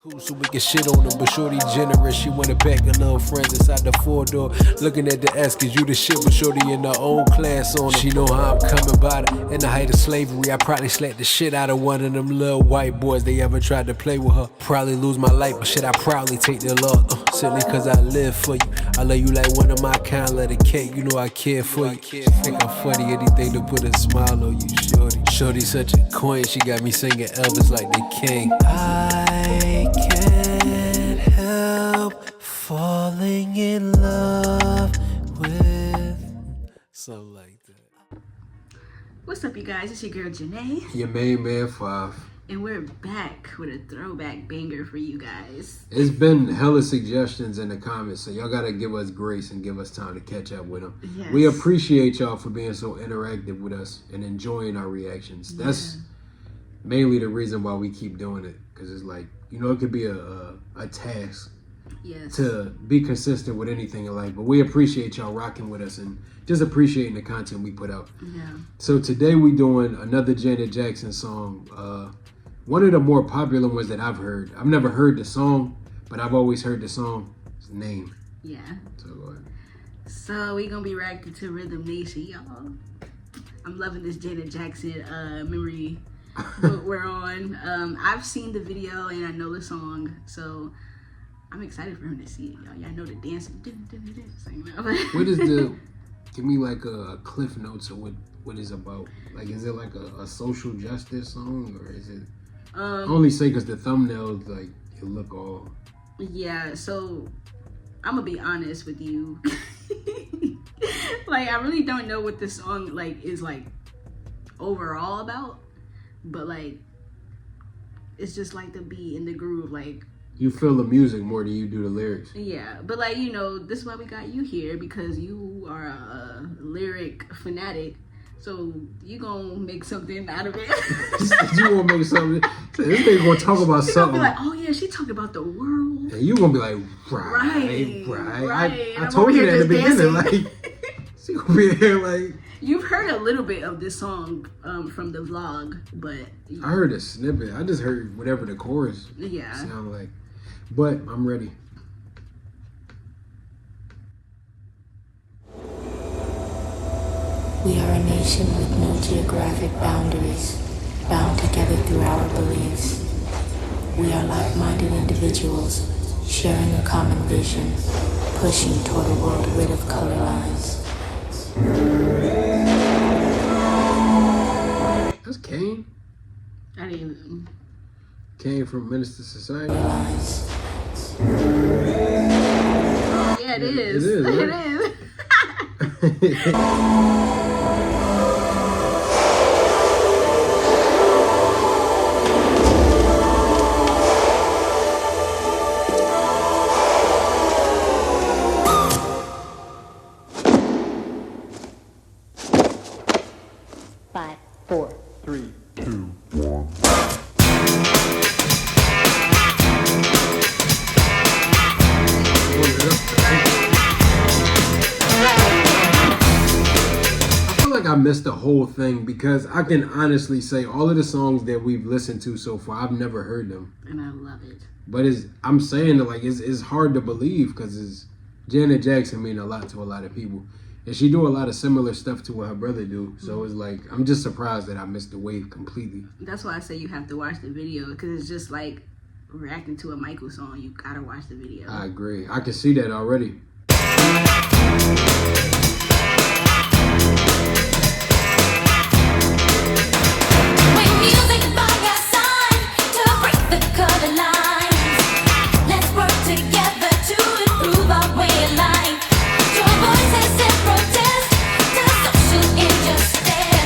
Cool, so we can shit on them, but shorty generous. She wanna pack her little friends inside the 4-door. Looking at the ass, cause you the shit, but shorty in her own class on her. She know how I'm coming by her. In the height of slavery, I probably slapped the shit out of one of them little white boys. They ever tried to play with her. Probably lose my life, but shit, I proudly take their love. Simply cause I live for you. I love you like one of my kind, let it cake. You know I care for you. Think I'm funny, anything to put a smile on you, shorty. Shorty such a queen, she got me singing Elvis like the king. I can't help falling in love with something like that. What's up, you guys? It's your girl Janae. Your main man 5. And we're back with a throwback banger for you guys. It's been hella suggestions in the comments, so y'all gotta give us grace and give us time to catch up with them. Yes. We appreciate y'all for being so interactive with us and enjoying our reactions. That's mainly the reason why we keep doing it, because it's like, you know, it could be a task to be consistent with anything in life, but we appreciate y'all rocking with us and just appreciating the content we put out. So today we doing another Janet Jackson song, one of the more popular ones that I've heard. I've never heard the song, but I've always heard the song's name. Yeah. So go ahead. So we gonna be reacting to Rhythm Nation, y'all. I'm loving this Janet Jackson memory we're on. I've seen the video and I know the song, so I'm excited for him to see it, y'all. Y'all know the dancing. What is the? Give me like a cliff notes of what it's about. Like, is it like a social justice song, or is it? I only say because the thumbnails, like, it look all. Yeah, so I'm gonna be honest with you. Like, I really don't know what this song is overall about, but like, it's just like the beat and the groove, like. You feel the music more than you do the lyrics. Yeah, but like, you know, this is why we got you here, because you are a lyric fanatic. So you gonna make something out of it. You gonna make something. This nigga gonna talk about she something. Gonna be like, oh yeah, she talking about the world. And you gonna be like, right. I told you that in the beginning. Like, she gonna be here like. You've heard a little bit of this song from the vlog, but I heard a snippet. I just heard whatever the chorus sound like. But I'm ready. We are a nation with no geographic boundaries, bound together through our beliefs. We are like-minded individuals, sharing a common vision, pushing toward a world rid of color lines. That's Kane. I didn't even. Kane from Minister Society. Yeah, it is. It is. It Right? is. Five, four, 3, 2, 1. I missed the whole thing because I can honestly say all of the songs that we've listened to so far, I've never heard them. And I love it. But I'm saying that, like, it's hard to believe because Janet Jackson mean a lot to a lot of people. And she do a lot of similar stuff to what her brother do. So it's like, I'm just surprised that I missed the wave completely. That's why I say you have to watch the video, because it's just like reacting to a Michael song. You gotta watch the video. I agree. I can see that already.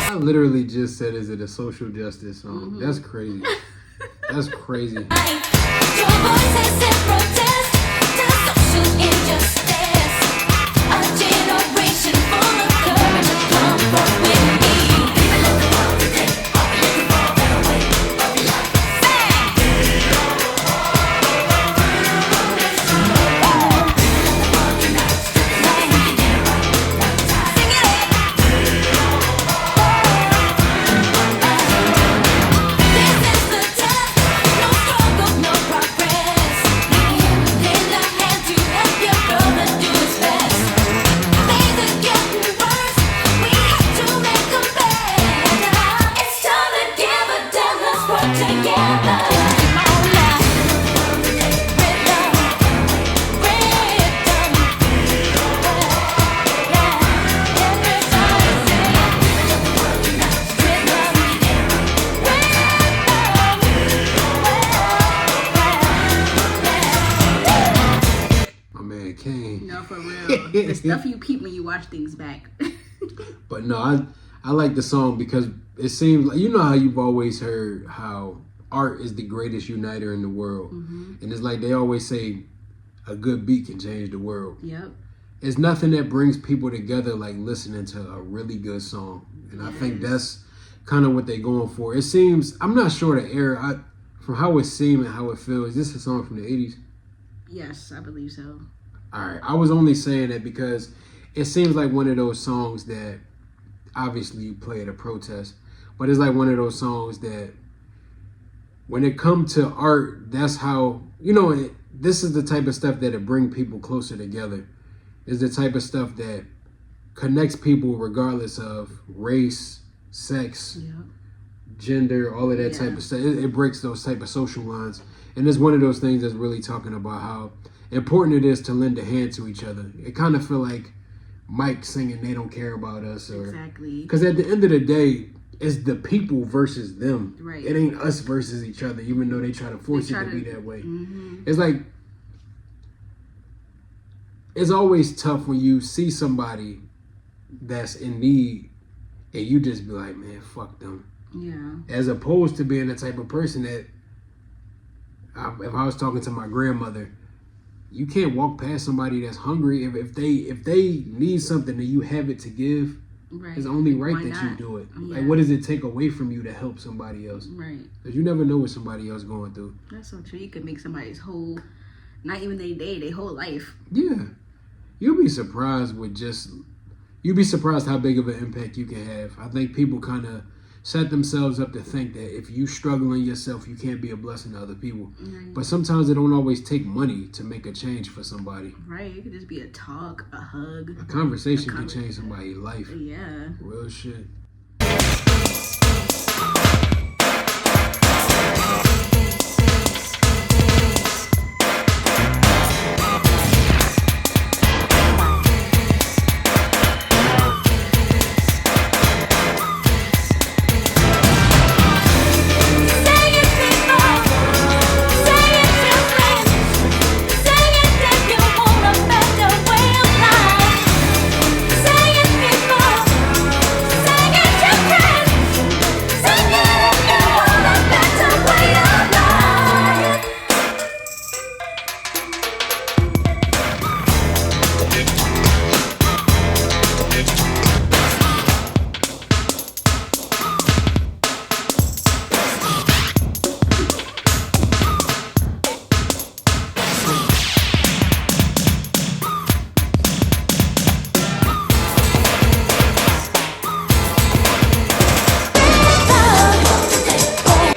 I literally just said, is it a social justice song? That's crazy. That's crazy. Your voices in protest to social injustice. A generation full of courage and comfort with me. People in the world today are looking for a better way of life. This is the test, no struggle, no progress. The stuff you peep when you watch things back. But no, I like the song because it seems like, you know how you've always heard how art is the greatest uniter in the world. And it's like they always say a good beat can change the world. Yep. It's nothing that brings people together like listening to a really good song. And I think that's kind of what they're going for. It seems, I'm not sure the era, from how it seems and how it feels, is this a song from the 80s? Yes, I believe so. All right. I was only saying that because it seems like one of those songs that obviously you play at a protest, but it's like one of those songs that when it comes to art, that's how, you know, this is the type of stuff that'll bring people closer together. Is the type of stuff that connects people regardless of race, sex, gender, all of that type of stuff. It breaks those type of social lines. And it's one of those things that's really talking about how important it is to lend a hand to each other. It kind of feel like Mike singing "They Don't Care About Us," or Exactly. because at the end of the day, it's the people versus them. Right. It ain't us versus each other, even though they try to force it to be that way. Mm-hmm. It's like, it's always tough when you see somebody that's in need and you just be like, man, fuck them. Yeah. As opposed to being the type of person that, if I was talking to my grandmother, you can't walk past somebody that's hungry. If they need something and you have it to give, Right. it's only right Why that you not? do it. Yeah. Like, what does it take away from you to help somebody else? Right. Because you never know what somebody else going through. That's so true. You could make somebody's whole, not even their day, their whole life. Yeah. You'll be surprised you'd be surprised how big of an impact you can have. I think people kind of set themselves up to think that if you struggling yourself, you can't be a blessing to other people. Right. But sometimes it don't always take money to make a change for somebody. Right. It could just be a talk, a hug. A conversation can change somebody's life. Yeah. Real shit.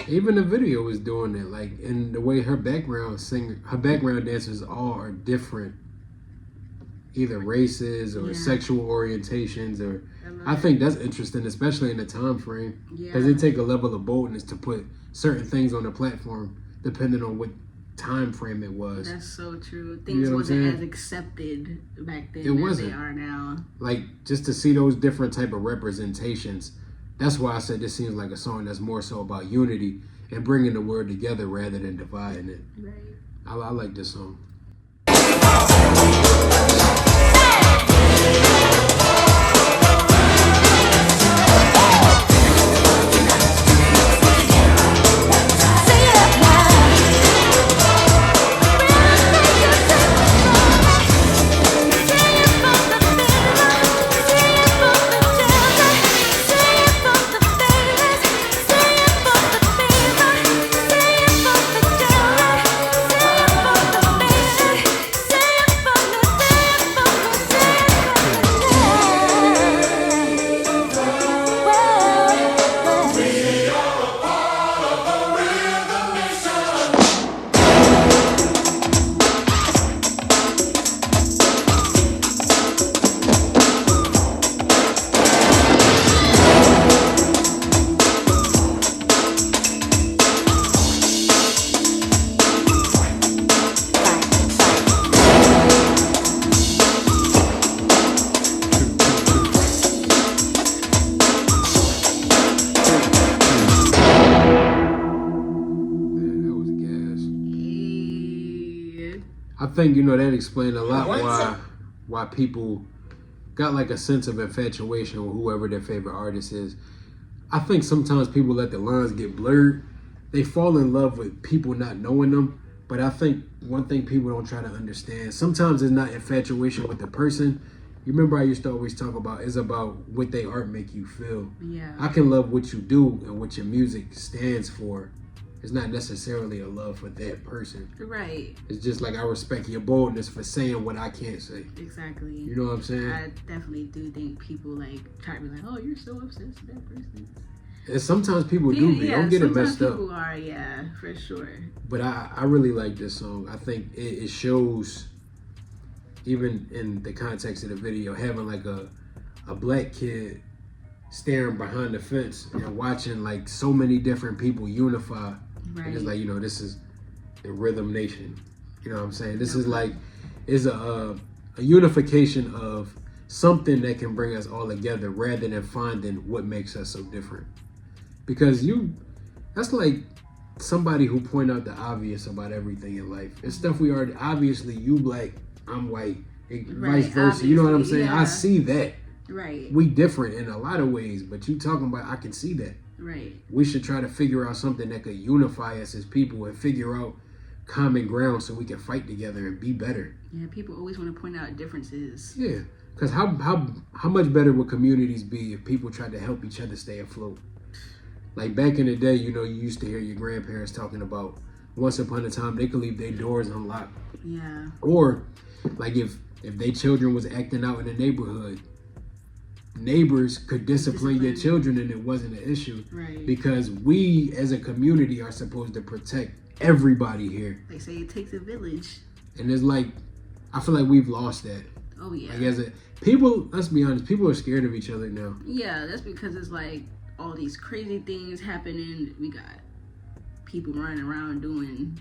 Even the video is doing it, like, and the way her background dancers all are different, either races or sexual orientations, or I think that's interesting, especially in the time frame, because they take a level of boldness to put certain things on the platform depending on what time frame it was. That's so true. Things wasn't as accepted back then as they are now. Like, just to see those different type of representations. That's why I said this seems like a song that's more so about unity and bringing the word together rather than dividing it. Right. I like this song. I think, that explained a lot why why people got like a sense of infatuation with whoever their favorite artist is. I think sometimes people let the lines get blurred. They fall in love with people not knowing them. But I think one thing people don't try to understand, sometimes it's not infatuation with the person. You remember I used to always talk about, it's about what they art make you feel. Yeah. I can love what you do and what your music stands for. It's not necessarily a love for that person. Right. It's just like I respect your boldness for saying what I can't say. Exactly. You know what I'm saying? I definitely do think people like try to be like, oh, you're so obsessed with that person. And sometimes people do be. Don't get it messed up. People are, yeah, for sure. But I really like this song. I think it shows, even in the context of the video, having like a black kid staring behind the fence and watching like so many different people unify. Right. And it's like, this is the Rhythm Nation. You know what I'm saying? This is like, is a unification of something that can bring us all together rather than finding what makes us so different. Because that's like somebody who point out the obvious about everything in life. It's stuff we already, obviously you black, I'm white, Right, vice versa. You know what I'm saying? yeah. I see that. Right. We different in a lot of ways, but you talking about, I can see that. Right. We should try to figure out something that could unify us as people and figure out common ground so we can fight together and be better. Yeah, people always want to point out differences. Yeah, because how much better would communities be if people tried to help each other stay afloat? Like back in the day, you used to hear your grandparents talking about once upon a time they could leave their doors unlocked. Yeah. Or like if their children was acting out in the neighborhood, neighbors could discipline your children and it wasn't an issue. Right. Because we as a community are supposed to protect everybody here. They say it takes a village. And it's like, I feel like we've lost that. Oh, yeah. Like people, let's be honest, people are scared of each other now. Yeah, that's because it's like all these crazy things happening. We got people running around doing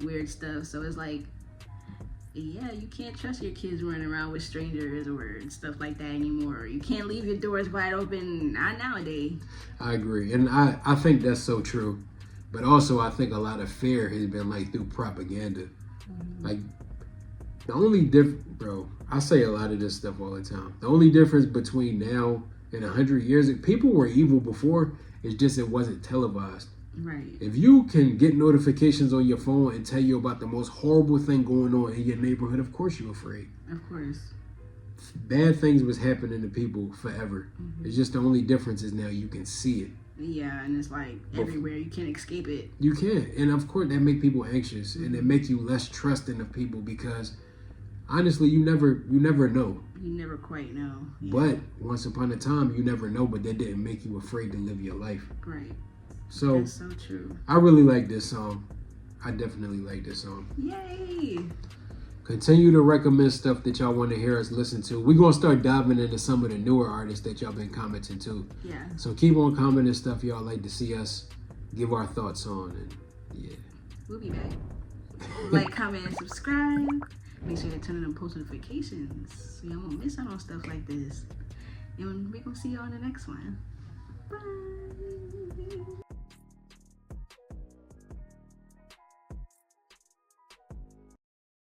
weird stuff. So it's like, yeah, you can't trust your kids running around with strangers or stuff like that anymore. You can't leave your doors wide open, not nowadays. I agree. And I think that's so true. But also I think a lot of fear has been like through propaganda. Mm-hmm. Like the only bro, I say a lot of this stuff all the time. The only difference between now and 100 years, people were evil before, it's just it wasn't televised. Right. If you can get notifications on your phone and tell you about the most horrible thing going on in your neighborhood, of course you're afraid. Of course. Bad things was happening to people forever. Mm-hmm. It's just the only difference is now you can see it. Yeah, and it's like everywhere. You can't escape it. You can't. And of course that make people anxious and it make you less trusting of people because honestly you never know. You never quite know. Yeah. But once upon a time you never know, but that didn't make you afraid to live your life. Right. So that's so true. I really like this song. I definitely like this song. Yay! Continue to recommend stuff that y'all want to hear us listen to. We're going to start diving into some of the newer artists that y'all been commenting to. Yeah. So keep on commenting stuff y'all like to see us give our thoughts on. And yeah. We'll be back. Like, comment, and subscribe. Make sure to turn on them post notifications so y'all won't miss out on stuff like this. And we're going to see you on the next one. Bye.